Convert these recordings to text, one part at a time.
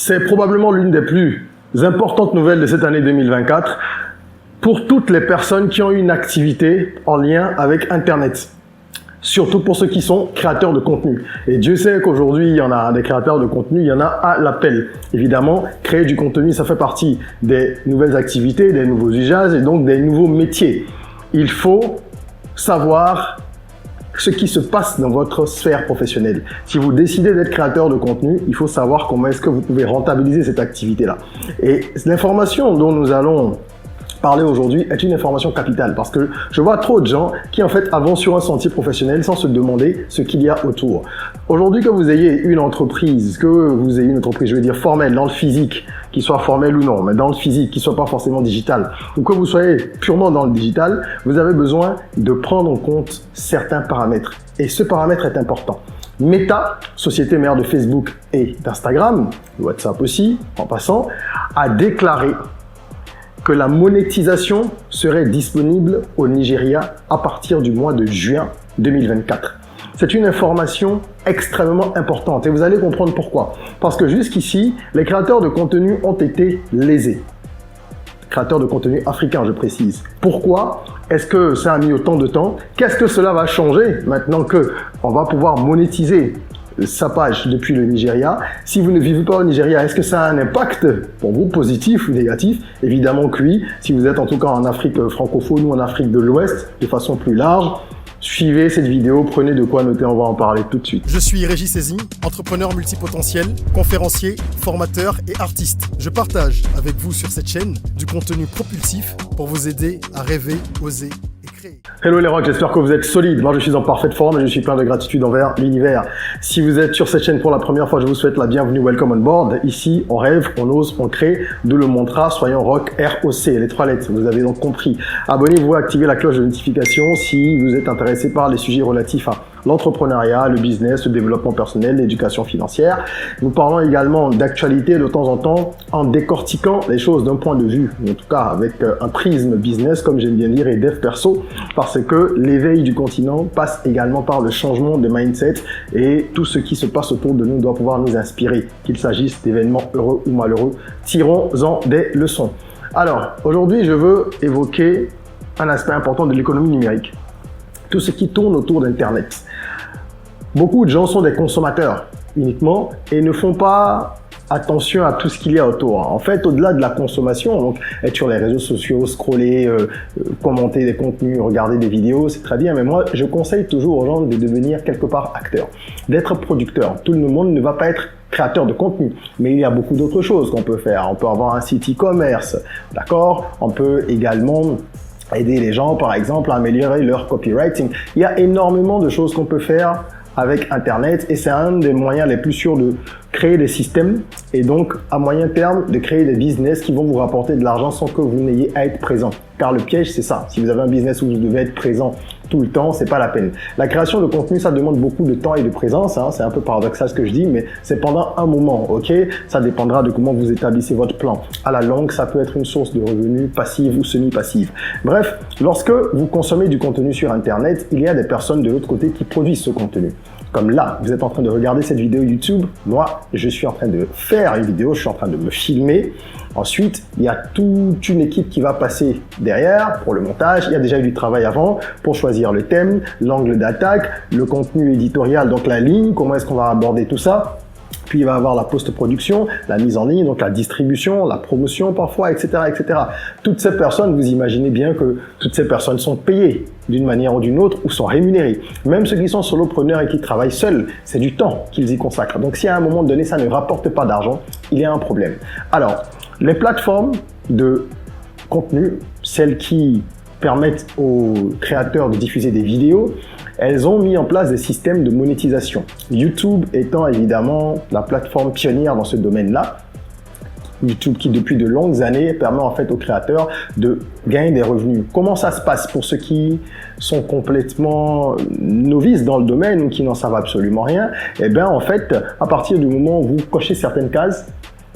C'est probablement l'une des plus importantes nouvelles de cette année 2024 pour toutes les personnes qui ont une activité en lien avec Internet. Surtout pour ceux qui sont créateurs de contenu. Et Dieu sait qu'aujourd'hui, il y en a des créateurs de contenu, il y en a à l'appel. Évidemment, créer du contenu, ça fait partie des nouvelles activités, des nouveaux usages et donc des nouveaux métiers. Il faut savoir ce qui se passe dans votre sphère professionnelle. Si vous décidez d'être créateur de contenu, il faut savoir comment est-ce que vous pouvez rentabiliser cette activité-là. Et l'information dont nous allons parler aujourd'hui est une information capitale parce que je vois trop de gens qui en fait avancent sur un sentier professionnel sans se demander ce qu'il y a autour. Aujourd'hui, que vous ayez une entreprise, je veux dire formelle dans le physique, qui soit formelle ou non, mais dans le physique, qui soit pas forcément digital, ou que vous soyez purement dans le digital, vous avez besoin de prendre en compte certains paramètres. Et ce paramètre est important. Meta, société mère de Facebook et d'Instagram, WhatsApp aussi, en passant, a déclaré que la monétisation serait disponible au Nigeria à partir du mois de juin 2024. C'est une information extrêmement importante et vous allez comprendre pourquoi. Parce que jusqu'ici, les créateurs de contenu ont été lésés. Créateurs de contenu africains, je précise. Pourquoi est-ce que ça a mis autant de temps? Qu'est-ce que cela va changer maintenant qu'on va pouvoir monétiser sa page depuis le Nigeria? Si vous ne vivez pas au Nigeria, est-ce que ça a un impact pour vous, positif ou négatif? Évidemment que oui. Si vous êtes en tout cas en Afrique francophone ou en Afrique de l'Ouest, de façon plus large, suivez cette vidéo, prenez de quoi noter, on va en parler tout de suite. Je suis Régis Sezin, entrepreneur multipotentiel, conférencier, formateur et artiste. Je partage avec vous sur cette chaîne du contenu propulsif pour vous aider à rêver, oser et créer. Hello les rocks, j'espère que vous êtes solides. Moi je suis en parfaite forme et je suis plein de gratitude envers l'univers. Si vous êtes sur cette chaîne pour la première fois, je vous souhaite la bienvenue, welcome on board. Ici, on rêve, on ose, on crée, d'où le mantra soyons rock, R-O-C, les trois lettres, vous avez donc compris. Abonnez-vous, activez la cloche de notification si vous êtes intéressé par les sujets relatifs à l'entrepreneuriat, le business, le développement personnel, l'éducation financière. Nous parlons également d'actualité de temps en temps en décortiquant les choses d'un point de vue, en tout cas avec un prisme business, comme j'aime bien dire, et dev perso, parce que l'éveil du continent passe également par le changement de mindset et tout ce qui se passe autour de nous doit pouvoir nous inspirer, qu'il s'agisse d'événements heureux ou malheureux. Tirons-en des leçons. Alors, aujourd'hui, je veux évoquer un aspect important de l'économie numérique. Tout ce qui tourne autour d'Internet. Beaucoup de gens sont des consommateurs uniquement et ne font pas attention à tout ce qu'il y a autour. En fait, au-delà de la consommation, donc être sur les réseaux sociaux, scroller, commenter des contenus, regarder des vidéos, c'est très bien, mais moi, je conseille toujours aux gens de devenir quelque part acteur, d'être producteur. Tout le monde ne va pas être créateur de contenu, mais il y a beaucoup d'autres choses qu'on peut faire. On peut avoir un site e-commerce, d'accord? On peut également aider les gens, par exemple, à améliorer leur copywriting. Il y a énormément de choses qu'on peut faire avec Internet et c'est un des moyens les plus sûrs de créer des systèmes et donc à moyen terme de créer des business qui vont vous rapporter de l'argent sans que vous n'ayez à être présent. Car le piège, c'est ça. Si vous avez un business où vous devez être présent tout le temps, c'est pas la peine. La création de contenu, ça demande beaucoup de temps et de présence. C'est un peu paradoxal ce que je dis, mais c'est pendant un moment, ok? Ça dépendra de comment vous établissez votre plan. À la longue, ça peut être une source de revenus passive ou semi-passive. Bref, lorsque vous consommez du contenu sur Internet, il y a des personnes de l'autre côté qui produisent ce contenu. Comme là, vous êtes en train de regarder cette vidéo YouTube, moi, je suis en train de faire une vidéo, je suis en train de me filmer. Ensuite, il y a toute une équipe qui va passer derrière pour le montage. Il y a déjà eu du travail avant pour choisir le thème, l'angle d'attaque, le contenu éditorial, donc la ligne, comment est-ce qu'on va aborder tout ça. Puis il va y avoir la post-production, la mise en ligne, donc la distribution, la promotion parfois, etc., etc. Toutes ces personnes, vous imaginez bien que toutes ces personnes sont payées d'une manière ou d'une autre ou sont rémunérées. Même ceux qui sont solopreneurs et qui travaillent seuls, c'est du temps qu'ils y consacrent. Donc si à un moment donné, ça ne rapporte pas d'argent, il y a un problème. Alors, les plateformes de contenu, celles qui permettent aux créateurs de diffuser des vidéos, elles ont mis en place des systèmes de monétisation. YouTube étant évidemment la plateforme pionnière dans ce domaine-là. YouTube qui depuis de longues années permet en fait aux créateurs de gagner des revenus. Comment ça se passe pour ceux qui sont complètement novices dans le domaine ou qui n'en savent absolument rien? Eh bien en fait, à partir du moment où vous cochez certaines cases,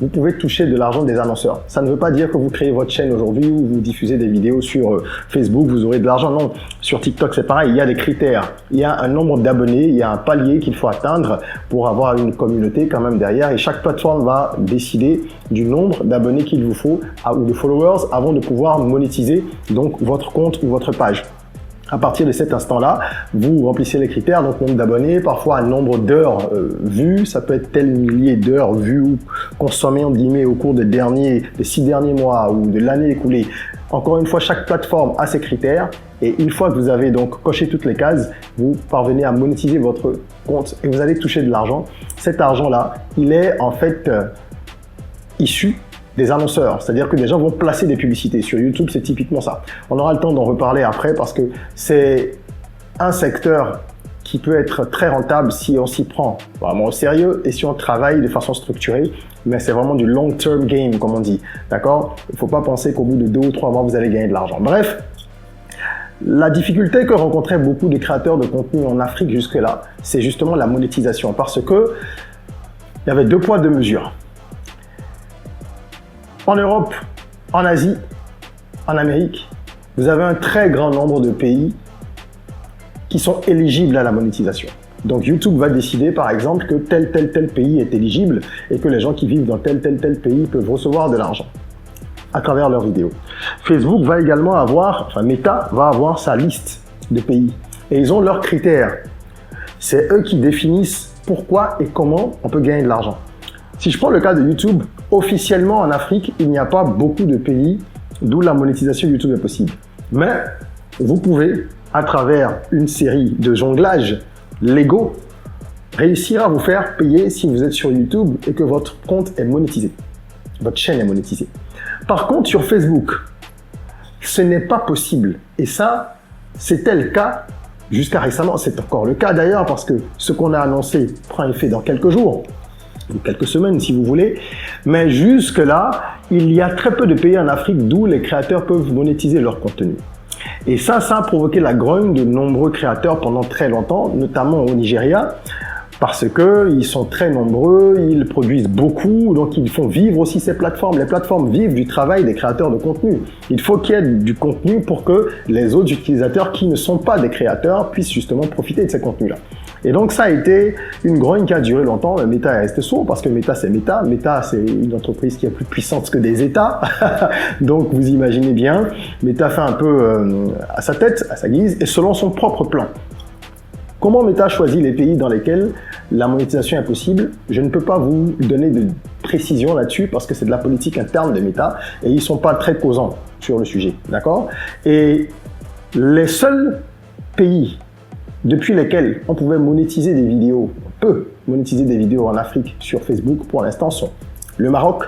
vous pouvez toucher de l'argent des annonceurs. Ça ne veut pas dire que vous créez votre chaîne aujourd'hui ou vous diffusez des vidéos sur Facebook, vous aurez de l'argent. Non, sur TikTok, c'est pareil. Il y a des critères. Il y a un nombre d'abonnés, il y a un palier qu'il faut atteindre pour avoir une communauté quand même derrière. Et chaque plateforme va décider du nombre d'abonnés qu'il vous faut ou de followers avant de pouvoir monétiser donc votre compte ou votre page. À partir de cet instant-là, vous remplissez les critères, donc nombre d'abonnés, parfois un nombre d'heures vues, ça peut être tel millier d'heures vues ou consommées en guillemets au cours des 6 derniers mois ou de l'année écoulée. Encore une fois, chaque plateforme a ses critères et une fois que vous avez donc coché toutes les cases, vous parvenez à monétiser votre compte et vous allez toucher de l'argent. Cet argent-là, il est en fait issu des annonceurs, c'est-à-dire que des gens vont placer des publicités. Sur YouTube, c'est typiquement ça. On aura le temps d'en reparler après parce que c'est un secteur qui peut être très rentable si on s'y prend vraiment au sérieux et si on travaille de façon structurée, mais c'est vraiment du long-term game, comme on dit, d'accord? Il ne faut pas penser qu'au bout de 2 ou 3 mois, vous allez gagner de l'argent. Bref, la difficulté que rencontraient beaucoup de créateurs de contenu en Afrique jusque-là, c'est justement la monétisation parce que il y avait 2 poids 2 mesures. En Europe, en Asie, en Amérique, vous avez un très grand nombre de pays qui sont éligibles à la monétisation. Donc YouTube va décider par exemple que tel pays est éligible et que les gens qui vivent dans tel pays peuvent recevoir de l'argent à travers leurs vidéos. Facebook va également avoir, Meta va avoir sa liste de pays et ils ont leurs critères. C'est eux qui définissent pourquoi et comment on peut gagner de l'argent. Si je prends le cas de YouTube, officiellement en Afrique, il n'y a pas beaucoup de pays d'où la monétisation YouTube est possible. Mais vous pouvez, à travers une série de jonglages légaux, réussir à vous faire payer si vous êtes sur YouTube et que votre compte est monétisé. Votre chaîne est monétisée. Par contre, sur Facebook, ce n'est pas possible. Et ça, c'était le cas jusqu'à récemment. C'est encore le cas d'ailleurs parce que ce qu'on a annoncé prend effet dans quelques jours. Ou quelques semaines si vous voulez, mais jusque-là, il y a très peu de pays en Afrique d'où les créateurs peuvent monétiser leur contenu. Et ça a provoqué la grogne de nombreux créateurs pendant très longtemps, notamment au Nigeria, parce qu'ils sont très nombreux, ils produisent beaucoup, donc ils font vivre aussi ces plateformes. Les plateformes vivent du travail des créateurs de contenu. Il faut qu'il y ait du contenu pour que les autres utilisateurs qui ne sont pas des créateurs puissent justement profiter de ces contenus-là. Et donc ça a été une grogne qui a duré longtemps. Meta est resté sourd parce que Meta c'est Meta. Meta c'est une entreprise qui est plus puissante que des États. Donc vous imaginez bien, Meta fait un peu à sa tête, à sa guise et selon son propre plan. Comment Meta choisit les pays dans lesquels la monétisation est possible? Je ne peux pas vous donner de précision là-dessus parce que c'est de la politique interne de Meta et ils ne sont pas très causants sur le sujet, d'accord? Et les seuls pays depuis lesquels on pouvait monétiser des vidéos, on peut monétiser des vidéos en Afrique sur Facebook pour l'instant sont le Maroc,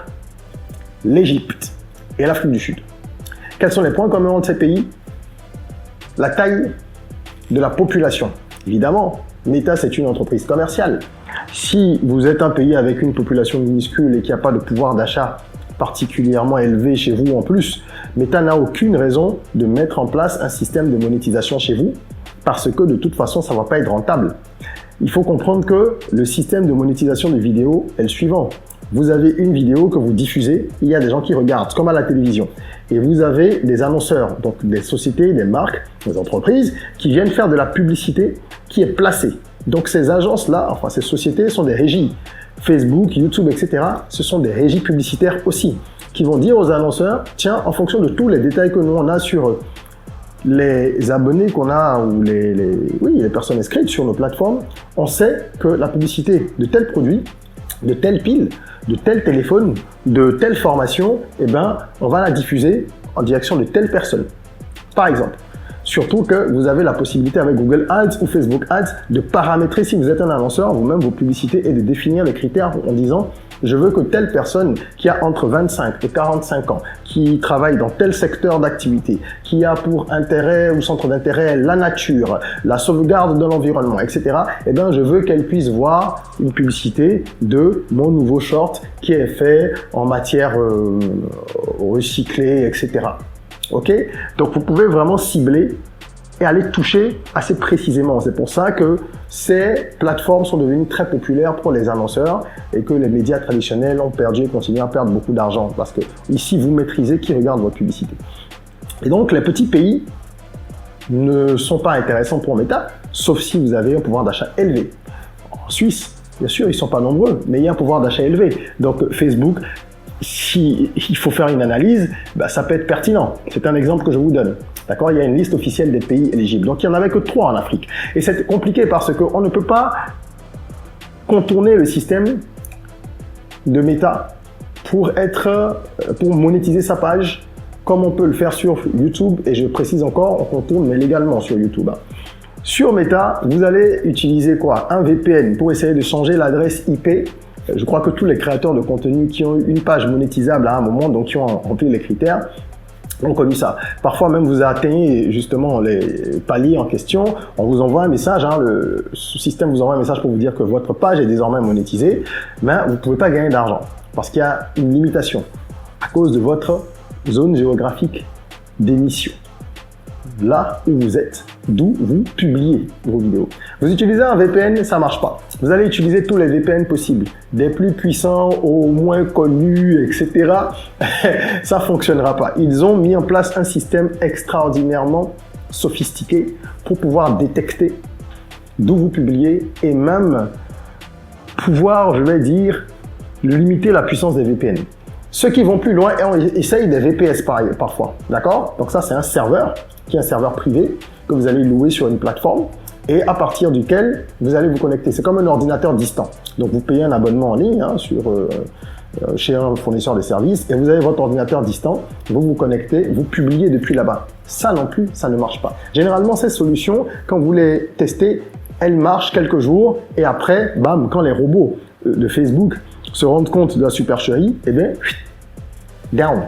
l'Égypte et l'Afrique du Sud. Quels sont les points communs entre ces pays? La taille de la population. Évidemment, Meta, c'est une entreprise commerciale. Si vous êtes un pays avec une population minuscule et qu'il n'y a pas de pouvoir d'achat particulièrement élevé chez vous en plus, Meta n'a aucune raison de mettre en place un système de monétisation chez vous parce que de toute façon, ça ne va pas être rentable. Il faut comprendre que le système de monétisation de vidéos est le suivant. Vous avez une vidéo que vous diffusez, il y a des gens qui regardent, comme à la télévision. Et vous avez des annonceurs, donc des sociétés, des marques, des entreprises qui viennent faire de la publicité qui est placée. Donc ces agences-là, enfin ces sociétés sont des régies. Facebook, YouTube, etc. Ce sont des régies publicitaires aussi qui vont dire aux annonceurs, tiens, en fonction de tous les détails que nous on a sur les abonnés qu'on a ou les personnes inscrites sur nos plateformes, on sait que la publicité de tel produit, de telle pile, de tel téléphone, de telle formation, eh ben, on va la diffuser en direction de telle personne. Par exemple, surtout que vous avez la possibilité avec Google Ads ou Facebook Ads de paramétrer, si vous êtes un annonceur, vous-même vos publicités et de définir les critères en disant je veux que telle personne qui a entre 25 et 45 ans, qui travaille dans tel secteur d'activité, qui a pour intérêt ou centre d'intérêt la nature, la sauvegarde de l'environnement, etc. Eh bien, je veux qu'elle puisse voir une publicité de mon nouveau short qui est fait en matière recyclée, etc. Ok? Donc, vous pouvez vraiment cibler et aller toucher assez précisément. C'est pour ça que ces plateformes sont devenues très populaires pour les annonceurs et que les médias traditionnels ont perdu et continuent à perdre beaucoup d'argent parce que ici, vous maîtrisez qui regarde votre publicité. Et donc, les petits pays ne sont pas intéressants pour Meta, sauf si vous avez un pouvoir d'achat élevé. En Suisse, bien sûr, ils ne sont pas nombreux, mais il y a un pouvoir d'achat élevé. Donc, Facebook, si il faut faire une analyse, ça peut être pertinent. C'est un exemple que je vous donne. D'accord? Il y a une liste officielle des pays éligibles. Donc, il n'y en avait que 3 en Afrique. Et c'est compliqué parce qu'on ne peut pas contourner le système de Meta pour monétiser sa page comme on peut le faire sur YouTube. Et je précise encore, on contourne mais légalement sur YouTube. Sur Meta, vous allez utiliser quoi? Un VPN pour essayer de changer l'adresse IP. Je crois que tous les créateurs de contenu qui ont eu une page monétisable à un moment, donc qui ont rempli les critères, ont connu ça. Parfois même vous atteignez justement les paliers en question, on vous envoie un message, le système vous envoie un message pour vous dire que votre page est désormais monétisée, mais vous ne pouvez pas gagner d'argent parce qu'il y a une limitation à cause de votre zone géographique d'émission. Là où vous êtes, d'où vous publiez vos vidéos. Vous utilisez un VPN, ça marche pas. Vous allez utiliser tous les VPN possibles, des plus puissants aux moins connus, etc. Ça fonctionnera pas. Ils ont mis en place un système extraordinairement sophistiqué pour pouvoir détecter d'où vous publiez et même pouvoir, je vais dire, limiter la puissance des VPN. Ceux qui vont plus loin essayent des VPS parfois, d'accord? Donc ça, c'est un serveur qui est un serveur privé que vous allez louer sur une plateforme et à partir duquel vous allez vous connecter. C'est comme un ordinateur distant. Donc vous payez un abonnement en ligne chez un fournisseur de services et vous avez votre ordinateur distant, vous vous connectez, vous publiez depuis là-bas. Ça non plus, ça ne marche pas. Généralement, ces solutions, quand vous les testez, elles marchent quelques jours et après, bam, quand les robots de Facebook se rendent compte de la supercherie, eh bien, down.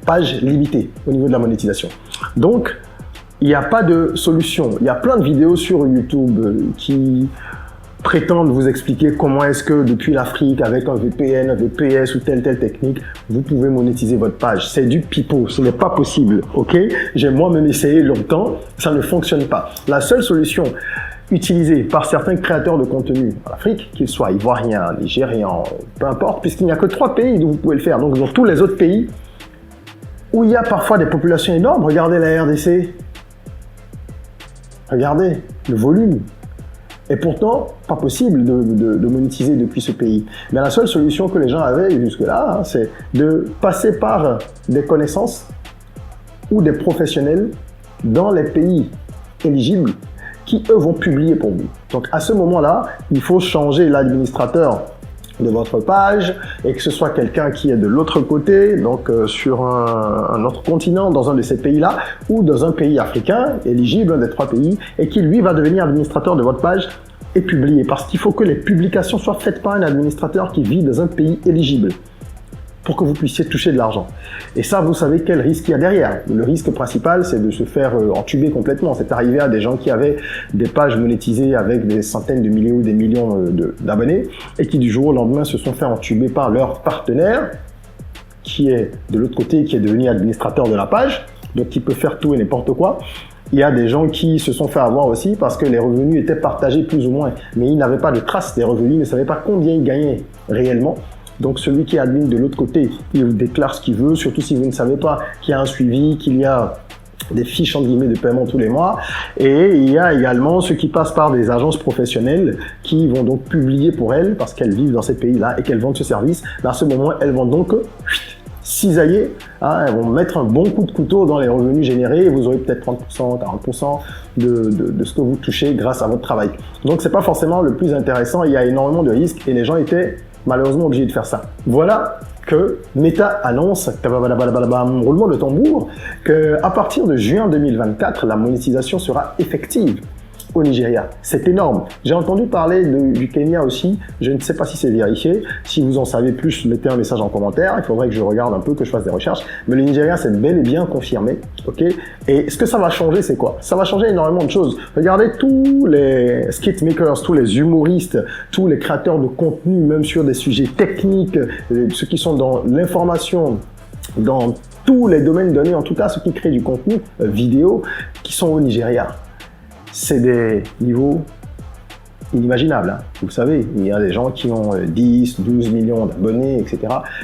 Page limitée au niveau de la monétisation. Donc, il n'y a pas de solution. Il y a plein de vidéos sur YouTube qui prétendent vous expliquer comment est-ce que depuis l'Afrique, avec un VPN, un VPS ou telle technique, vous pouvez monétiser votre page. C'est du pipeau, ce n'est pas possible, ok? J'ai moi-même essayé longtemps, ça ne fonctionne pas. La seule solution utilisée par certains créateurs de contenu en Afrique, qu'ils soient ivoiriens, nigérians, peu importe, puisqu'il n'y a que 3 pays où vous pouvez le faire. Donc, dans tous les autres pays où il y a parfois des populations énormes, regardez la RDC, regardez le volume. Et pourtant, pas possible de monétiser depuis ce pays. Mais la seule solution que les gens avaient jusque-là, c'est de passer par des connaissances ou des professionnels dans les pays éligibles qui, eux, vont publier pour vous. Donc, à ce moment-là, il faut changer l'administrateur de votre page et que ce soit quelqu'un qui est de l'autre côté, donc sur un autre continent, dans un de ces pays-là, ou dans un pays africain, éligible, un des 3 pays, et qui, lui, va devenir administrateur de votre page et publier. Parce qu'il faut que les publications soient faites par un administrateur qui vit dans un pays éligible pour que vous puissiez toucher de l'argent. Et ça, vous savez quel risque il y a derrière. Le risque principal, c'est de se faire entuber complètement. C'est arrivé à des gens qui avaient des pages monétisées avec des centaines de milliers ou des millions d'abonnés et qui du jour au lendemain se sont fait entuber par leur partenaire qui est de l'autre côté, qui est devenu administrateur de la page, donc qui peut faire tout et n'importe quoi. Il y a des gens qui se sont fait avoir aussi parce que les revenus étaient partagés plus ou moins, mais ils n'avaient pas de trace des revenus, ils ne savaient pas combien ils gagnaient réellement. Donc celui qui est admin de l'autre côté, il déclare ce qu'il veut, surtout si vous ne savez pas qu'il y a un suivi, qu'il y a des fiches entre guillemets de paiement tous les mois. Et il y a également ceux qui passent par des agences professionnelles qui vont donc publier pour elles parce qu'elles vivent dans ces pays-là et qu'elles vendent ce service. À ce moment, elles vont donc cisailler, elles vont mettre un bon coup de couteau dans les revenus générés et vous aurez peut-être 30%, 40% de ce que vous touchez grâce à votre travail. Donc c'est pas forcément le plus intéressant, il y a énormément de risques et les gens étaient malheureusement obligé de faire ça. Voilà que Meta annonce, roulement de tambour, qu'à partir de juin 2024, la monétisation sera effective au Nigeria. C'est énorme. J'ai entendu parler du Kenya aussi. Je ne sais pas si c'est vérifié. Si vous en savez plus, mettez un message en commentaire. Il faudrait que je regarde un peu, que je fasse des recherches. Mais le Nigeria, c'est bel et bien confirmé. Ok. Et ce que ça va changer, c'est quoi? Ça va changer énormément de choses. Regardez tous les skitmakers, tous les humoristes, tous les créateurs de contenu, même sur des sujets techniques, ceux qui sont dans l'information, dans tous les domaines donnés, en tout cas ceux qui créent du contenu vidéo, qui sont au Nigeria. C'est des niveaux inimaginable. Hein. Vous le savez, il y a des gens qui ont 10, 12 millions d'abonnés, etc.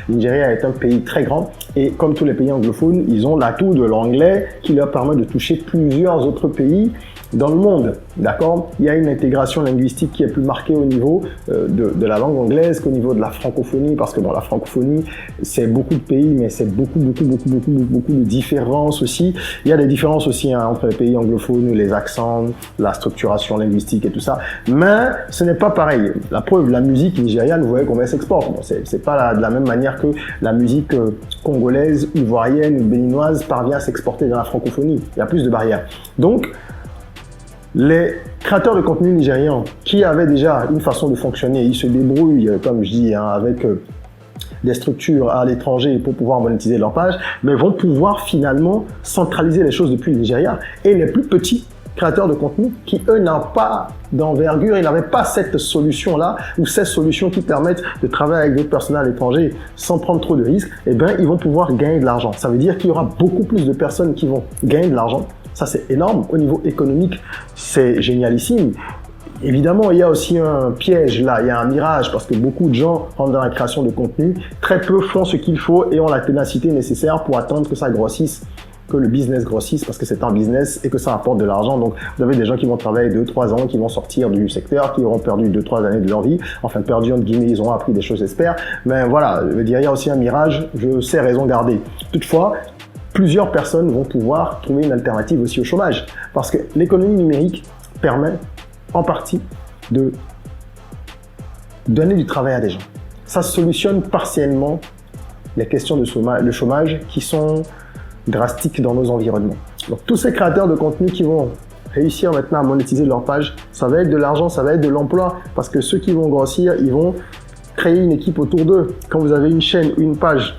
Le Nigeria est un pays très grand et comme tous les pays anglophones, ils ont l'atout de l'anglais qui leur permet de toucher plusieurs autres pays dans le monde, d'accord? Il y a une intégration linguistique qui est plus marquée au niveau de la langue anglaise qu'au niveau de la francophonie, parce que bon, la francophonie, c'est beaucoup de pays, mais c'est beaucoup de différences aussi. Il y a des différences aussi hein, entre les pays anglophones, les accents, la structuration linguistique et tout ça, mais ce n'est pas pareil. La preuve, la musique nigériane, vous voyez comment elle s'exporte. Bon, c'est pas de la même manière que la musique congolaise, ivoirienne ou béninoise parvient à s'exporter dans la francophonie. Il y a plus de barrières. Donc, les créateurs de contenu nigérians qui avaient déjà une façon de fonctionner, ils se débrouillent, comme je dis, hein, avec des structures à l'étranger pour pouvoir monétiser leur page, mais vont pouvoir finalement centraliser les choses depuis le Nigeria. Et les plus petits créateurs de contenu qui, eux, n'ont pas d'envergure, ils n'avaient pas cette solution-là ou ces solutions qui permettent de travailler avec d'autres personnes à l'étranger sans prendre trop de risques, eh bien, ils vont pouvoir gagner de l'argent. Ça veut dire qu'il y aura beaucoup plus de personnes qui vont gagner de l'argent. Ça, c'est énorme. Au niveau économique, c'est génialissime. Évidemment, il y a aussi un piège là, il y a un mirage parce que beaucoup de gens rentrent dans la création de contenu. Très peu font ce qu'il faut et ont la ténacité nécessaire pour attendre que ça grossisse, que le business grossisse parce que c'est un business et que ça apporte de l'argent. Donc, vous avez des gens qui vont travailler 2-3 ans, qui vont sortir du secteur, qui auront perdu 2-3 années de leur vie. Enfin, perdu entre guillemets, ils ont appris des choses, j'espère. Mais voilà, je veux dire, il y a aussi un mirage, je sais raison garder. Toutefois, plusieurs personnes vont pouvoir trouver une alternative aussi au chômage. Parce que l'économie numérique permet en partie de donner du travail à des gens. Ça solutionne partiellement les questions de chômage qui sont drastiques dans nos environnements. Donc tous ces créateurs de contenu qui vont réussir maintenant à monétiser leur page, ça va être de l'argent, ça va être de l'emploi. Parce que ceux qui vont grossir, ils vont créer une équipe autour d'eux. Quand vous avez une chaîne ou une page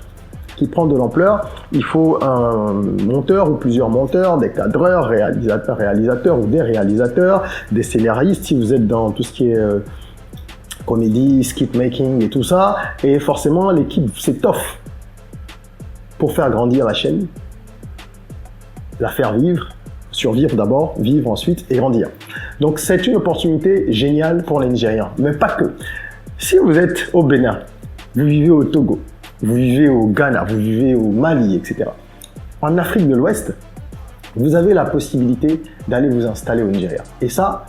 qui prend de l'ampleur, il faut un monteur ou plusieurs monteurs, des cadreurs, réalisateurs ou des réalisateurs, des scénaristes si vous êtes dans tout ce qui est comédie, skit making et tout ça. Et forcément, l'équipe s'étoffe pour faire grandir la chaîne, la faire vivre, survivre d'abord, vivre ensuite et grandir. Donc c'est une opportunité géniale pour les Nigérians, mais pas que. Si vous êtes au Bénin, vous vivez au Togo, vous vivez au Ghana, vous vivez au Mali, etc. En Afrique de l'Ouest, vous avez la possibilité d'aller vous installer au Nigeria. Et ça,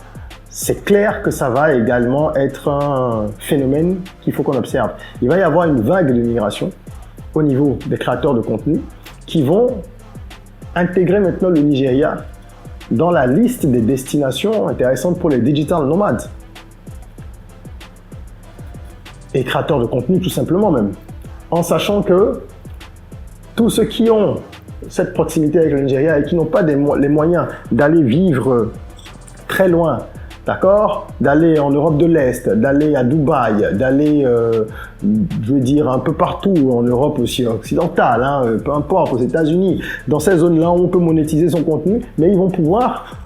c'est clair que ça va également être un phénomène qu'il faut qu'on observe. Il va y avoir une vague de migration au niveau des créateurs de contenu qui vont intégrer maintenant le Nigeria dans la liste des destinations intéressantes pour les digital nomades. Et créateurs de contenu tout simplement même. En sachant que tous ceux qui ont cette proximité avec le Nigeria et qui n'ont pas les moyens d'aller vivre très loin, d'accord, d'aller en Europe de l'Est, d'aller à Dubaï, d'aller, je veux dire, un peu partout, en Europe aussi occidentale, hein, peu importe, aux États-Unis, dans ces zones-là où on peut monétiser son contenu, mais ils vont pouvoir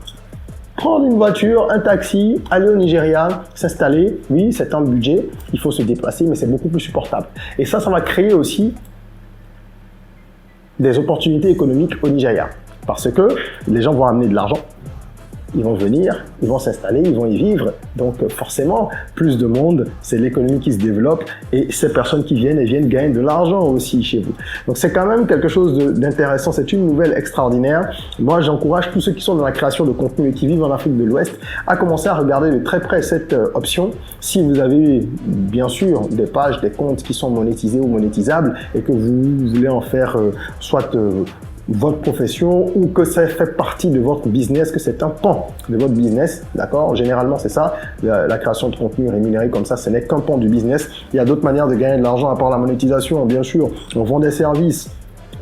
prendre une voiture, un taxi, aller au Nigeria, s'installer. Oui, c'est un budget, il faut se déplacer, mais c'est beaucoup plus supportable. Et ça va créer aussi des opportunités économiques au Nigeria. Parce que les gens vont amener de l'argent, ils vont venir, ils vont s'installer, ils vont y vivre. Donc forcément, plus de monde, c'est l'économie qui se développe et ces personnes qui viennent, elles viennent gagner de l'argent aussi chez vous. Donc c'est quand même quelque chose d'intéressant, c'est une nouvelle extraordinaire. Moi, j'encourage tous ceux qui sont dans la création de contenu et qui vivent en Afrique de l'Ouest à commencer à regarder de très près cette option. Si vous avez bien sûr des pages, des comptes qui sont monétisés ou monétisables et que vous voulez en faire soit votre profession ou que ça fait partie de votre business, que c'est un pan de votre business, d'accord? Généralement, c'est ça. La création de contenu rémunéré comme ça, ce n'est qu'un pan du business. Il y a d'autres manières de gagner de l'argent à part la monétisation, bien sûr. On vend des services.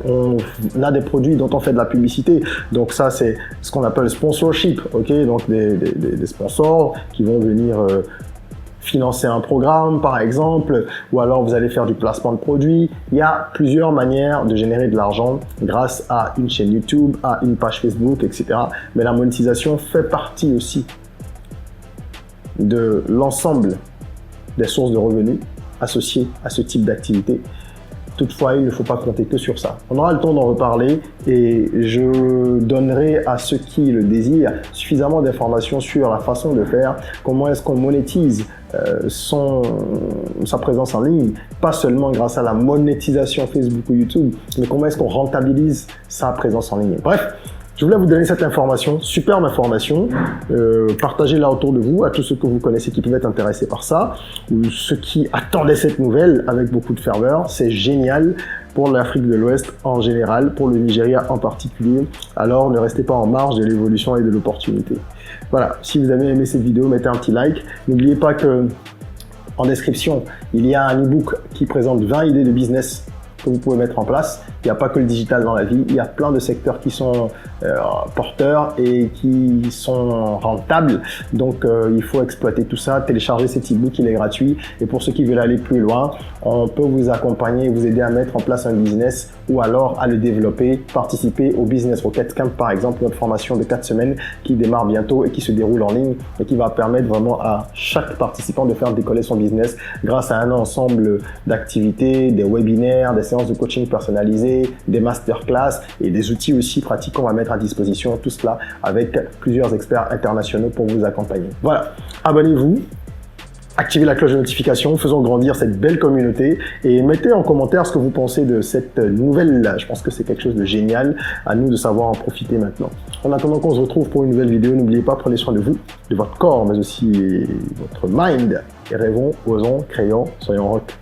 On a des produits dont on fait de la publicité. Donc ça, c'est ce qu'on appelle le sponsorship, ok? Donc des sponsors qui vont venir financer un programme, par exemple, ou alors vous allez faire du placement de produits. Il y a plusieurs manières de générer de l'argent grâce à une chaîne YouTube, à une page Facebook, etc. Mais la monétisation fait partie aussi de l'ensemble des sources de revenus associées à ce type d'activité. Toutefois, il ne faut pas compter que sur ça. On aura le temps d'en reparler et je donnerai à ceux qui le désirent suffisamment d'informations sur la façon de faire, comment est-ce qu'on monétise sa présence en ligne, pas seulement grâce à la monétisation Facebook ou YouTube, mais comment est-ce qu'on rentabilise sa présence en ligne. Bref, je voulais vous donner cette information, superbe information, partagez-la autour de vous, à tous ceux que vous connaissez qui peuvent être intéressés par ça, ou ceux qui attendaient cette nouvelle avec beaucoup de ferveur. C'est génial pour l'Afrique de l'Ouest en général, pour le Nigeria en particulier. Alors ne restez pas en marge de l'évolution et de l'opportunité. Voilà, si vous avez aimé cette vidéo, mettez un petit like. N'oubliez pas que en description, il y a un e-book qui présente 20 idées de business que vous pouvez mettre en place. Il n'y a pas que le digital dans la vie, il y a plein de secteurs qui sont porteurs et qui sont rentables. Donc il faut exploiter tout ça, télécharger cet e-book, il est gratuit. Et pour ceux qui veulent aller plus loin, on peut vous accompagner, vous aider à mettre en place un business ou alors à le développer, participer au Business Rocket Camp par exemple, notre formation de 4 semaines qui démarre bientôt et qui se déroule en ligne et qui va permettre vraiment à chaque participant de faire décoller son business grâce à un ensemble d'activités, des webinaires, des séances de coaching personnalisées, des masterclass et des outils aussi pratiques qu'on va mettre à disposition, tout cela avec plusieurs experts internationaux pour vous accompagner. Voilà, abonnez-vous, activez la cloche de notification, faisons grandir cette belle communauté et mettez en commentaire ce que vous pensez de cette nouvelle. Je pense que c'est quelque chose de génial, à nous de savoir en profiter maintenant. En attendant qu'on se retrouve pour une nouvelle vidéo, n'oubliez pas, prenez soin de vous, de votre corps, mais aussi votre mind. Et rêvons, osons, créons, soyons rock.